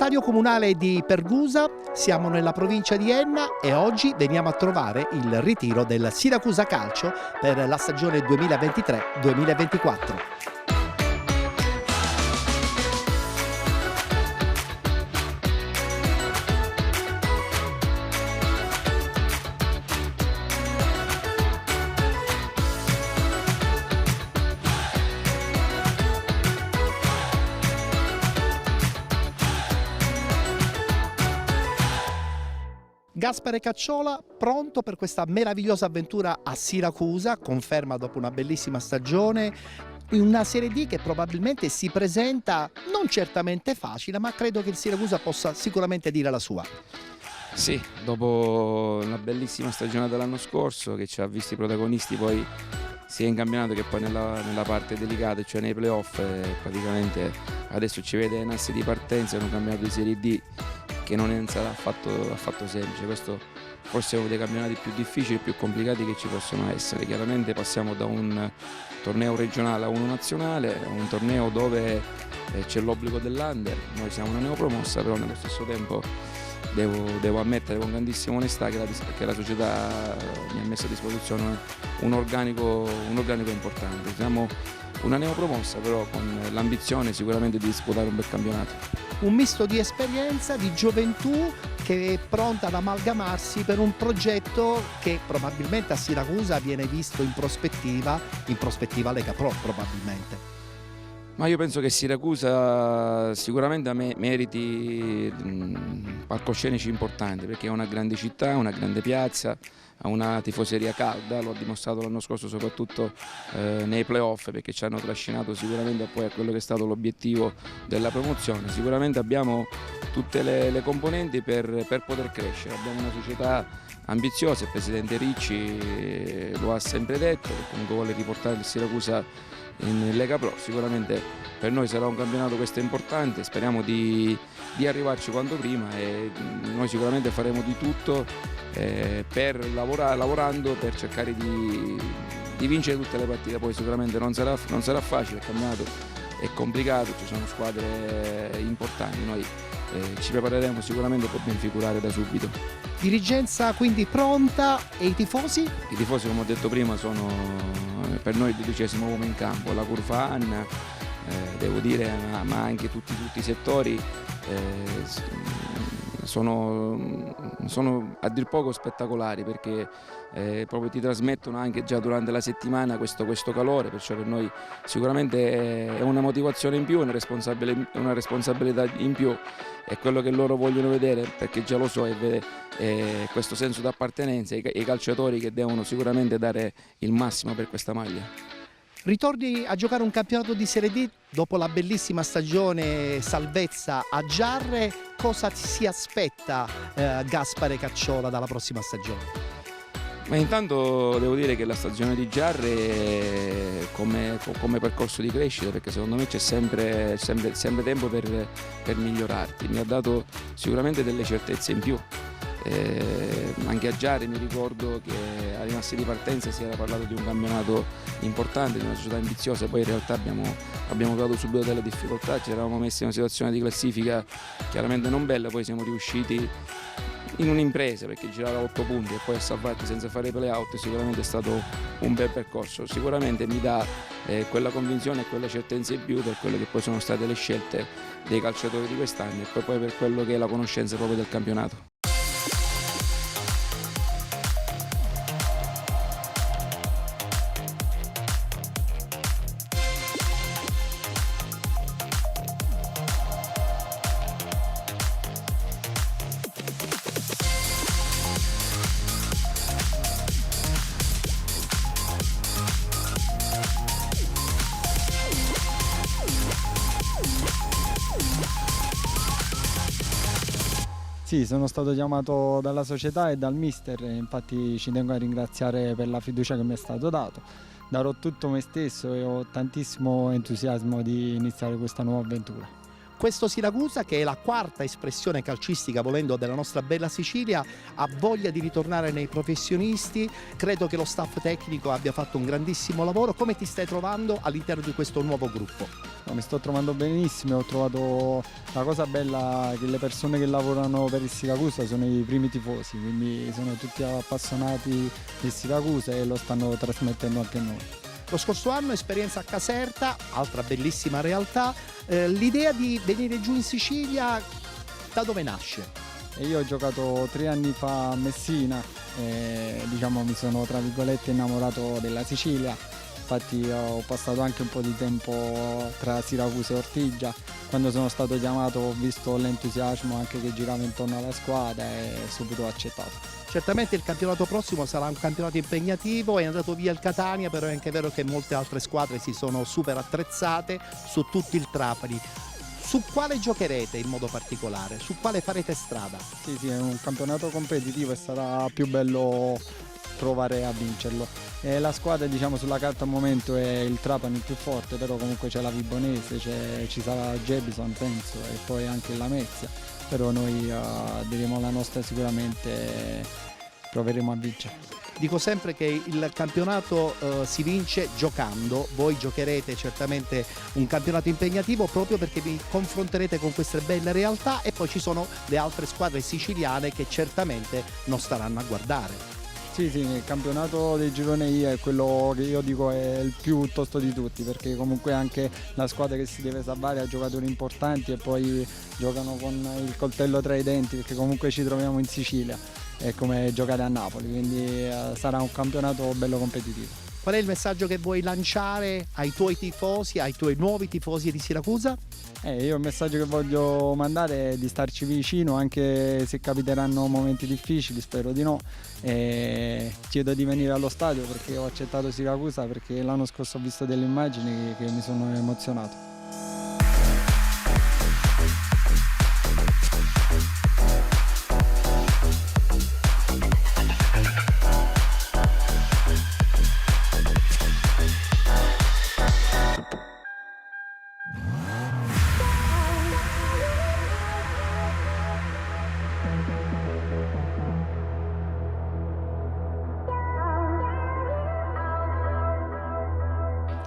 Stadio Comunale di Pergusa, siamo nella provincia di Enna e oggi veniamo a trovare il ritiro del Siracusa Calcio per la stagione 2023-2024. Gaspare Cacciola pronto per questa meravigliosa avventura a Siracusa, conferma dopo una bellissima stagione, in una Serie D che probabilmente si presenta non certamente facile, ma credo che il Siracusa possa sicuramente dire la sua. Sì, dopo una bellissima stagione dell'anno scorso che ci ha visti protagonisti poi sia in campionato che poi nella parte delicata, cioè nei playoff, praticamente adesso ci vede in asse di partenza in un campionato di Serie D che non sarà affatto semplice. Questo forse è uno dei campionati più difficili e più complicati che ci possono essere. Chiaramente passiamo da un torneo regionale a uno nazionale, a un torneo dove c'è l'obbligo dell'under. Noi siamo una neopromossa, però nello stesso tempo devo ammettere con grandissima onestà che la società mi ha messo a disposizione un organico importante. Siamo una neopromossa, però con l'ambizione sicuramente di disputare un bel campionato. Un misto di esperienza, di gioventù che è pronta ad amalgamarsi per un progetto che probabilmente a Siracusa viene visto in prospettiva Lega Pro probabilmente. Ma io penso che Siracusa sicuramente meriti palcoscenici importanti perché è una grande città, una grande piazza, ha una tifoseria calda, lo ha dimostrato l'anno scorso soprattutto nei playoff perché ci hanno trascinato sicuramente poi a quello che è stato l'obiettivo della promozione. Sicuramente abbiamo tutte le componenti per poter crescere, abbiamo una società ambiziosa, il presidente Ricci lo ha sempre detto, che comunque vuole riportare il Siracusa in Lega Pro. Sicuramente per noi sarà un campionato questo importante, speriamo di arrivarci quanto prima e noi sicuramente faremo di tutto lavorando per cercare di vincere tutte le partite. Poi sicuramente non sarà facile, il campionato è complicato, ci sono squadre importanti, noi ci prepareremo sicuramente per ben figurare da subito. Dirigenza quindi pronta e i tifosi? I tifosi, come ho detto prima, sono per noi il 12° uomo in campo, la curva AN, devo dire, ma anche tutti i settori sono a dir poco spettacolari perché proprio ti trasmettono anche già durante la settimana questo calore, perciò per noi sicuramente è una motivazione in più, una responsabilità in più, è quello che loro vogliono vedere perché già lo so e vede questo senso di appartenenza e i calciatori che devono sicuramente dare il massimo per questa maglia. Ritorni a giocare un campionato di Serie D dopo la bellissima stagione salvezza a Giarre, cosa ti si aspetta Gaspare Cacciola dalla prossima stagione? Ma intanto devo dire che la stagione di Giarre come percorso di crescita, perché secondo me c'è sempre tempo per migliorarti, mi ha dato sicuramente delle certezze in più. Anche a Giarre mi ricordo che alle masse di partenza si era parlato di un campionato importante, di una società ambiziosa, poi in realtà abbiamo trovato subito delle difficoltà, ci eravamo messi in una situazione di classifica chiaramente non bella, poi siamo riusciti in un'impresa perché girava 8 punti e poi a salvarti senza fare play-out sicuramente è stato un bel percorso, sicuramente mi dà quella convinzione e quella certezza in più per quelle che poi sono state le scelte dei calciatori di quest'anno e poi per quello che è la conoscenza proprio del campionato. Sì, sono stato chiamato dalla società e dal mister, e infatti ci tengo a ringraziare per la fiducia che mi è stato dato. Darò tutto me stesso e ho tantissimo entusiasmo di iniziare questa nuova avventura. Questo Siracusa, che è la quarta espressione calcistica, volendo, della nostra bella Sicilia, ha voglia di ritornare nei professionisti. Credo che lo staff tecnico abbia fatto un grandissimo lavoro. Come ti stai trovando all'interno di questo nuovo gruppo? No, mi sto trovando benissimo, ho trovato la cosa bella che le persone che lavorano per il Siracusa sono i primi tifosi, quindi sono tutti appassionati del Siracusa e lo stanno trasmettendo anche a noi. Lo scorso anno esperienza a Caserta, altra bellissima realtà. L'idea di venire giù in Sicilia da dove nasce? E io ho giocato 3 anni fa a Messina e diciamo mi sono tra virgolette innamorato della Sicilia, infatti ho passato anche un po' di tempo tra Siracusa e Ortigia. Quando sono stato chiamato ho visto l'entusiasmo anche che girava intorno alla squadra e subito ho accettato. Certamente il campionato prossimo sarà un campionato impegnativo, è andato via il Catania, però è anche vero che molte altre squadre si sono super attrezzate su tutto il Trapani. Su quale giocherete in modo particolare? Su quale farete strada? Sì, è un campionato competitivo e sarà più bello provare a vincerlo. La squadra diciamo sulla carta al momento è il Trapani più forte, però comunque c'è la Vibonese, ci sarà Jebison penso e poi anche la Mezia, però noi diremo la nostra sicuramente, proveremo a vincere. Dico sempre che il campionato si vince giocando, voi giocherete certamente un campionato impegnativo proprio perché vi confronterete con queste belle realtà e poi ci sono le altre squadre siciliane che certamente non staranno a guardare. Sì, il campionato del girone I è quello che io dico è il più tosto di tutti, perché comunque anche la squadra che si deve salvare ha giocatori importanti e poi giocano con il coltello tra i denti, perché comunque ci troviamo in Sicilia, è come giocare a Napoli, quindi sarà un campionato bello competitivo. Qual è il messaggio che vuoi lanciare ai tuoi tifosi, ai tuoi nuovi tifosi di Siracusa? Io il messaggio che voglio mandare è di starci vicino anche se capiteranno momenti difficili, spero di no. Chiedo di venire allo stadio perché ho accettato Siracusa, perché l'anno scorso ho visto delle immagini che mi sono emozionato.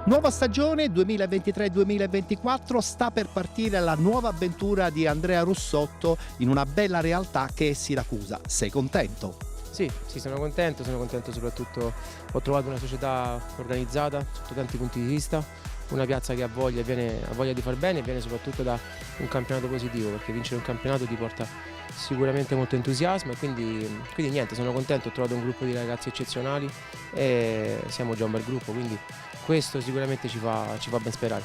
Nuova stagione 2023-2024, sta per partire la nuova avventura di Andrea Russotto in una bella realtà che è Siracusa. Sei contento? Sì, sono contento soprattutto, ho trovato una società organizzata sotto tanti punti di vista, una piazza che ha voglia di far bene e viene soprattutto da un campionato positivo, perché vincere un campionato ti porta sicuramente molto entusiasmo e quindi niente, sono contento, ho trovato un gruppo di ragazzi eccezionali e siamo già un bel gruppo, quindi questo sicuramente ci fa ben sperare.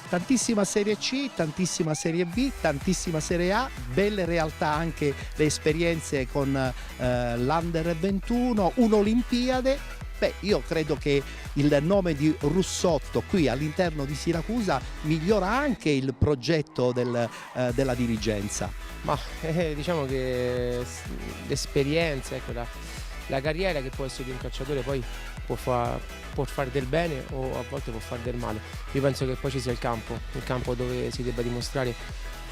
Tantissima Serie C, tantissima Serie B, tantissima Serie A, belle realtà anche le esperienze con l'Under 21, un'Olimpiade. Beh, io credo che il nome di Russotto qui all'interno di Siracusa migliora anche il progetto della dirigenza. Ma diciamo che l'esperienza, ecco, la carriera che può essere di un calciatore poi può fare del bene o a volte può fare del male. Io penso che poi ci sia il campo dove si debba dimostrare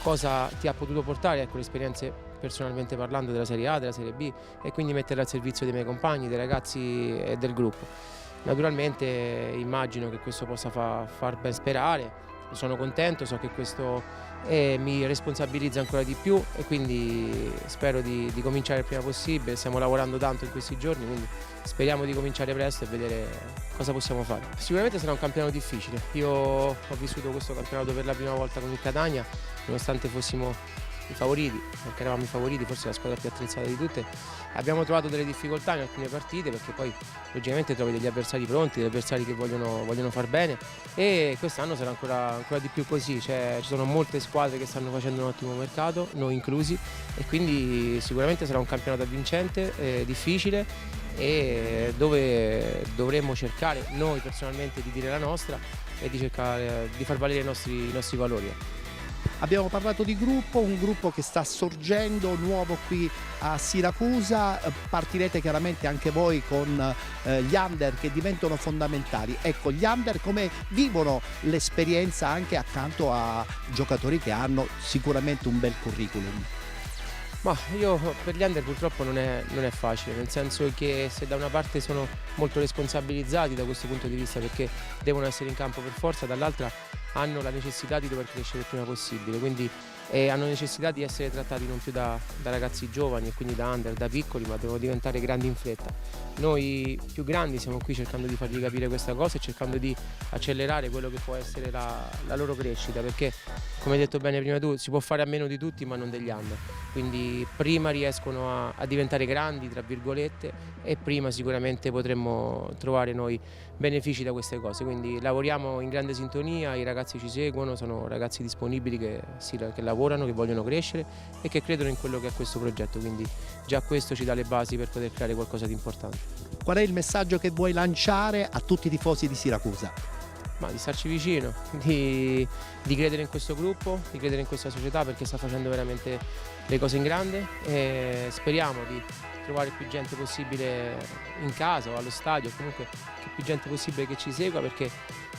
cosa ti ha potuto portare, ecco, le esperienze personalmente parlando della Serie A, della Serie B, e quindi metterle al servizio dei miei compagni, dei ragazzi e del gruppo. Naturalmente immagino che questo possa far ben sperare, sono contento, so che questo mi responsabilizza ancora di più e quindi spero di cominciare il prima possibile. Stiamo lavorando tanto in questi giorni, quindi speriamo di cominciare presto e vedere cosa possiamo fare. Sicuramente sarà un campionato difficile, io ho vissuto questo campionato per la prima volta con il Catania, nonostante fossimo i favoriti, perché eravamo i favoriti, forse la squadra più attrezzata di tutte. Abbiamo trovato delle difficoltà in alcune partite perché poi logicamente trovi degli avversari pronti, degli avversari che vogliono far bene e quest'anno sarà ancora di più così, ci sono molte squadre che stanno facendo un ottimo mercato, noi inclusi, e quindi sicuramente sarà un campionato avvincente, difficile e dove dovremmo cercare noi personalmente di dire la nostra e di cercare di far valere i nostri valori. Abbiamo parlato di gruppo, un gruppo che sta sorgendo nuovo qui a Siracusa, partirete chiaramente anche voi con gli under che diventano fondamentali. Ecco, gli under come vivono l'esperienza anche accanto a giocatori che hanno sicuramente un bel curriculum? Ma io per gli under purtroppo non è facile, nel senso che se da una parte sono molto responsabilizzati da questo punto di vista perché devono essere in campo per forza, dall'altra hanno la necessità di dover crescere il prima possibile, quindi hanno necessità di essere trattati non più da ragazzi giovani e quindi da under, da piccoli, ma devono diventare grandi in fretta. Noi più grandi siamo qui cercando di fargli capire questa cosa e cercando di accelerare quello che può essere la loro crescita, perché come hai detto bene prima tu, si può fare a meno di tutti ma non degli under, quindi prima riescono a diventare grandi tra virgolette e prima sicuramente potremmo trovare noi benefici da queste cose, quindi lavoriamo in grande sintonia, i ragazzi ci seguono, sono ragazzi disponibili che lavorano, che vogliono crescere e che credono in quello che è questo progetto, quindi già questo ci dà le basi per poter creare qualcosa di importante. Qual è il messaggio che vuoi lanciare a tutti i tifosi di Siracusa? Ma di starci vicino, di credere in questo gruppo, di credere in questa società perché sta facendo veramente le cose in grande e speriamo di trovare più gente possibile in casa o allo stadio, comunque più gente possibile che ci segua perché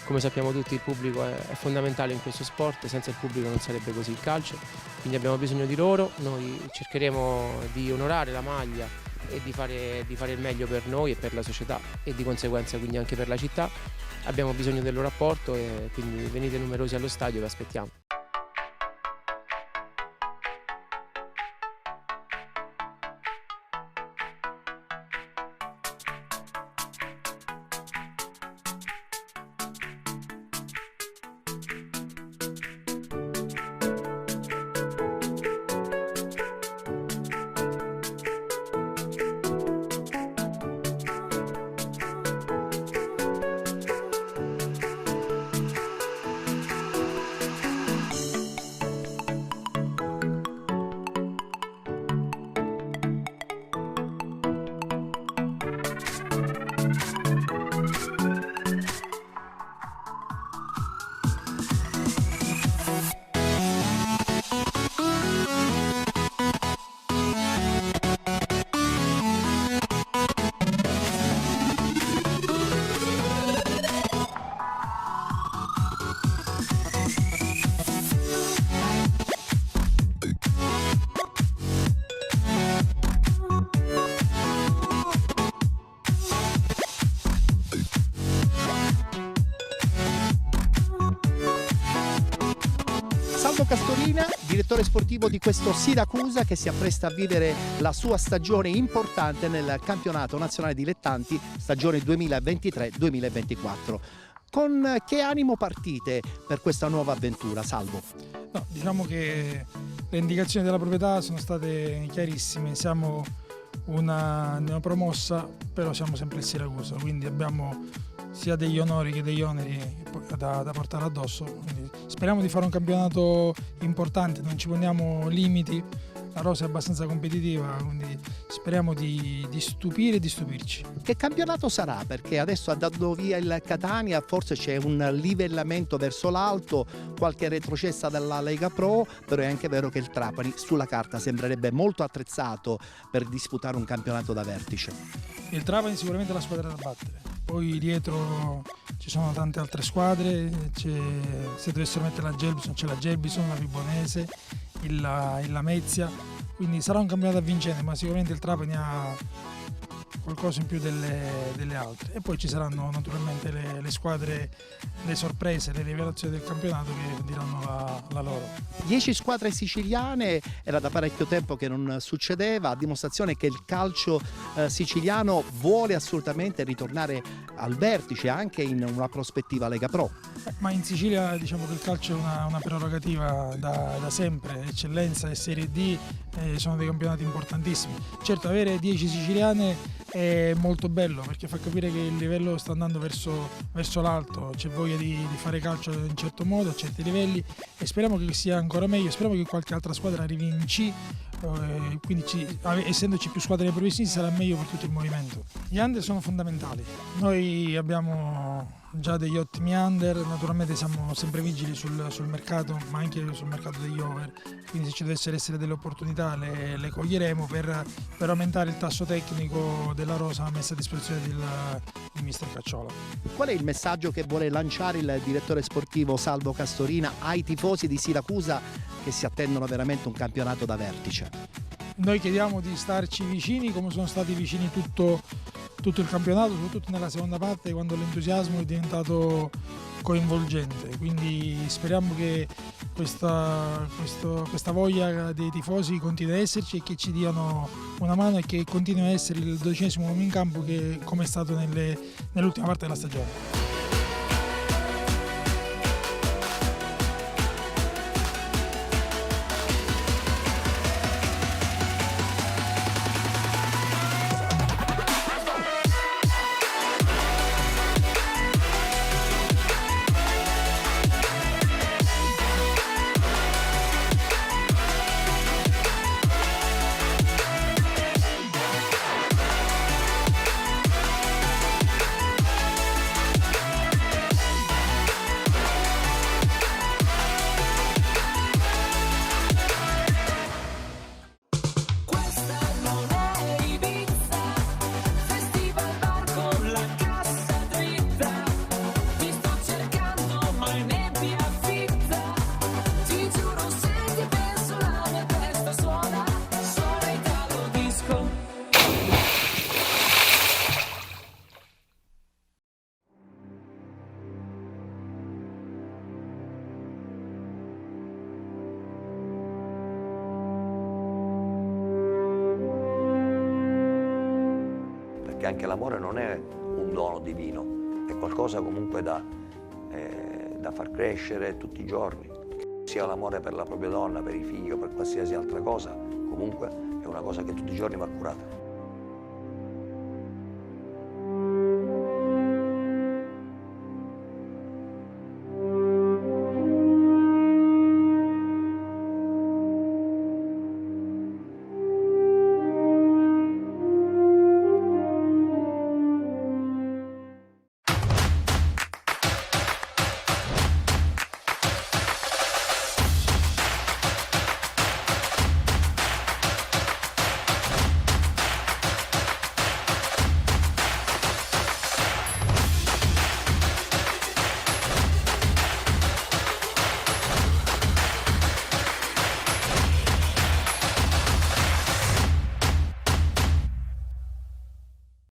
come sappiamo tutti il pubblico è fondamentale in questo sport, senza il pubblico non sarebbe così il calcio, quindi abbiamo bisogno di loro, noi cercheremo di onorare la maglia e di fare il meglio per noi e per la società e di conseguenza quindi anche per la città. Abbiamo bisogno del loro apporto e quindi venite numerosi allo stadio, vi aspettiamo. Castorina, direttore sportivo di questo Siracusa che si appresta a vivere la sua stagione importante nel campionato nazionale dilettanti stagione 2023-2024. Con che animo partite per questa nuova avventura, Salvo? No, diciamo che le indicazioni della proprietà sono state chiarissime, siamo una neopromossa, però siamo sempre il Siracusa, quindi abbiamo sia degli onori che degli oneri da portare addosso. Quindi speriamo di fare un campionato importante, non ci poniamo limiti, la rosa è abbastanza competitiva, quindi speriamo di stupire e di stupirci. Che campionato sarà? Perché adesso andando via il Catania forse c'è un livellamento verso l'alto, qualche retrocessa dalla Lega Pro, però è anche vero che il Trapani sulla carta sembrerebbe molto attrezzato per disputare un campionato da vertice. Il Trapani sicuramente è la squadra da battere, poi dietro ci sono tante altre squadre, se dovessero mettere la Gelbison c'è la Gelbison, la Vibonese, il Lamezia, quindi sarà un campionato avvincente, ma sicuramente il Trapani ha qualcosa in più delle altre e poi ci saranno naturalmente le squadre, le sorprese, le rivelazioni del campionato che diranno la loro. 10 squadre siciliane, era da parecchio tempo che non succedeva, a dimostrazione che il calcio siciliano vuole assolutamente ritornare al vertice anche in una prospettiva Lega Pro. Ma in Sicilia diciamo che il calcio è una prerogativa da sempre, eccellenza e Serie D sono dei campionati importantissimi. Certo, avere 10 siciliane è molto bello perché fa capire che il livello sta andando verso l'alto, c'è voglia di fare calcio in un certo modo a certi livelli e speriamo che sia ancora meglio, speriamo che qualche altra squadra arrivi in C, quindi essendoci più squadre nei professionisti sarà meglio per tutto il movimento. Gli under sono fondamentali, noi abbiamo già degli ottimi under, naturalmente siamo sempre vigili sul mercato, ma anche sul mercato degli over, quindi se ci dovessero essere delle opportunità le coglieremo per aumentare il tasso tecnico della rosa messa a disposizione di mister Cacciola. Qual è il messaggio che vuole lanciare il direttore sportivo Salvo Castorina ai tifosi di Siracusa che si attendono veramente un campionato da vertice? Noi chiediamo di starci vicini come sono stati vicini tutto il campionato, soprattutto nella seconda parte quando l'entusiasmo è diventato coinvolgente, quindi speriamo che questa voglia dei tifosi continui ad esserci e che ci diano una mano e che continui a essere il 12° uomo in campo come è stato nell'ultima parte della stagione. Perché anche l'amore non è un dono divino, è qualcosa comunque da far crescere tutti i giorni. Sia l'amore per la propria donna, per i figli o per qualsiasi altra cosa, comunque è una cosa che tutti i giorni va curata.